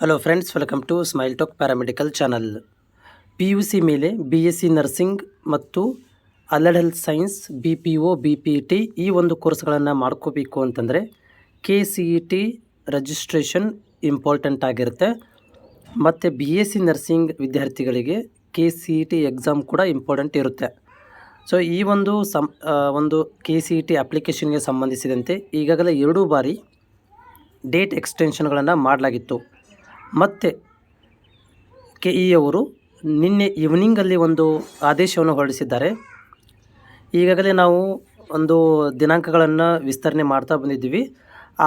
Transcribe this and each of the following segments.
Hello friends, welcome to Smile Talk paramedical channel. PUC ಮೇಲೆ BSc nursing ಮತ್ತು allied health science BPO BPT ಈ ಒಂದು ಕೋರ್ಸ್ಗಳನ್ನು ಮಾಡ್ಕೋಬೇಕು ಅಂತಂದರೆ KCET ರಿಜಿಸ್ಟ್ರೇಷನ್ ಇಂಪಾರ್ಟೆಂಟ್ ಆಗಿರುತ್ತೆ. ಮತ್ತು BSc ನರ್ಸಿಂಗ್ ವಿದ್ಯಾರ್ಥಿಗಳಿಗೆ KCET ಎಕ್ಸಾಮ್ ಕೂಡ ಇಂಪಾರ್ಟೆಂಟ್ ಇರುತ್ತೆ. ಸೊ ಈ ಒಂದು KCET ಅಪ್ಲಿಕೇಶನ್ಗೆ ಸಂಬಂಧಿಸಿದಂತೆ ಈಗಾಗಲೇ 2 ಬಾರಿ ಡೇಟ್ ಎಕ್ಸ್ಟೆನ್ಷನ್ಗಳನ್ನು ಮಾಡಲಾಗಿತ್ತು. ಮತ್ತು KE ಅವರು ನಿನ್ನೆ ಈವ್ನಿಂಗಲ್ಲಿ ಒಂದು ಆದೇಶವನ್ನು ಹೊರಡಿಸಿದ್ದಾರೆ. ಈಗಾಗಲೇ ನಾವು ಒಂದು ದಿನಾಂಕಗಳನ್ನು ವಿಸ್ತರಣೆ ಮಾಡ್ತಾ ಬಂದಿದ್ದೀವಿ.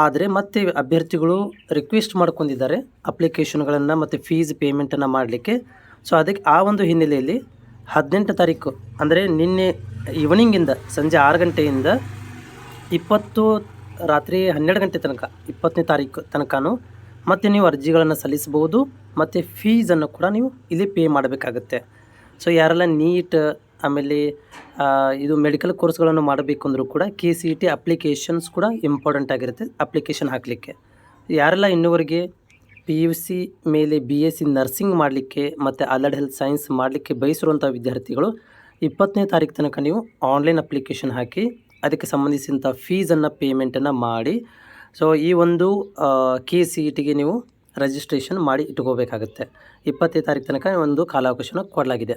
ಆದರೆ ಮತ್ತೆ ಅಭ್ಯರ್ಥಿಗಳು ರಿಕ್ವೆಸ್ಟ್ ಮಾಡ್ಕೊಂಡಿದ್ದಾರೆ ಅಪ್ಲಿಕೇಶನ್ಗಳನ್ನು ಮತ್ತು ಫೀಸ್ ಪೇಮೆಂಟನ್ನು ಮಾಡಲಿಕ್ಕೆ. ಸೊ ಅದಕ್ಕೆ ಆ ಒಂದು ಹಿನ್ನೆಲೆಯಲ್ಲಿ 18 ತಾರೀಕು ಅಂದರೆ ನಿನ್ನೆ ಈವ್ನಿಂಗಿಂದ ಸಂಜೆ 6 ಗಂಟೆಯಿಂದ 20 ರಾತ್ರಿ 12 ಗಂಟೆ ತನಕ 20ನೇ ತಾರೀಕು ತನಕನೂ ಮತ್ತು ನೀವು ಅರ್ಜಿಗಳನ್ನು ಸಲ್ಲಿಸಬಹುದು. ಮತ್ತು ಫೀಸನ್ನು ಕೂಡ ನೀವು ಇಲ್ಲಿ ಪೇ ಮಾಡಬೇಕಾಗುತ್ತೆ. ಸೊ ಯಾರೆಲ್ಲ ನೀಟ್ ಆಮೇಲೆ ಇದು ಮೆಡಿಕಲ್ ಕೋರ್ಸ್ಗಳನ್ನು ಮಾಡಬೇಕು ಅಂದರೂ ಕೂಡ KCET ಅಪ್ಲಿಕೇಶನ್ಸ್ ಕೂಡ ಇಂಪಾರ್ಟೆಂಟ್ ಆಗಿರುತ್ತೆ ಅಪ್ಲಿಕೇಶನ್ ಹಾಕಲಿಕ್ಕೆ. ಯಾರೆಲ್ಲ ಇನ್ನೂವರೆಗೆ PUC ಮೇಲೆ BSc ನರ್ಸಿಂಗ್ ಮಾಡಲಿಕ್ಕೆ ಮತ್ತು ಅಲೈಡ್ ಹೆಲ್ತ್ ಸೈನ್ಸ್ ಮಾಡಲಿಕ್ಕೆ ಬಯಸಿರುವಂಥ ವಿದ್ಯಾರ್ಥಿಗಳು 20ನೇ ತಾರೀಕು ತನಕ ನೀವು ಆನ್ಲೈನ್ ಅಪ್ಲಿಕೇಶನ್ ಹಾಕಿ ಅದಕ್ಕೆ ಸಂಬಂಧಿಸಿದಂಥ ಫೀಸನ್ನು ಪೇಮೆಂಟನ್ನು ಮಾಡಿ ಸೊ ಈ ಒಂದು KCETಗೆ ನೀವು ರಿಜಿಸ್ಟ್ರೇಷನ್ ಮಾಡಿ ಇಟ್ಕೋಬೇಕಾಗುತ್ತೆ. 20ನೇ ತಾರೀಕು ತನಕ ಒಂದು ಕಾಲಾವಕಾಶನ ಕೊಡಲಾಗಿದೆ.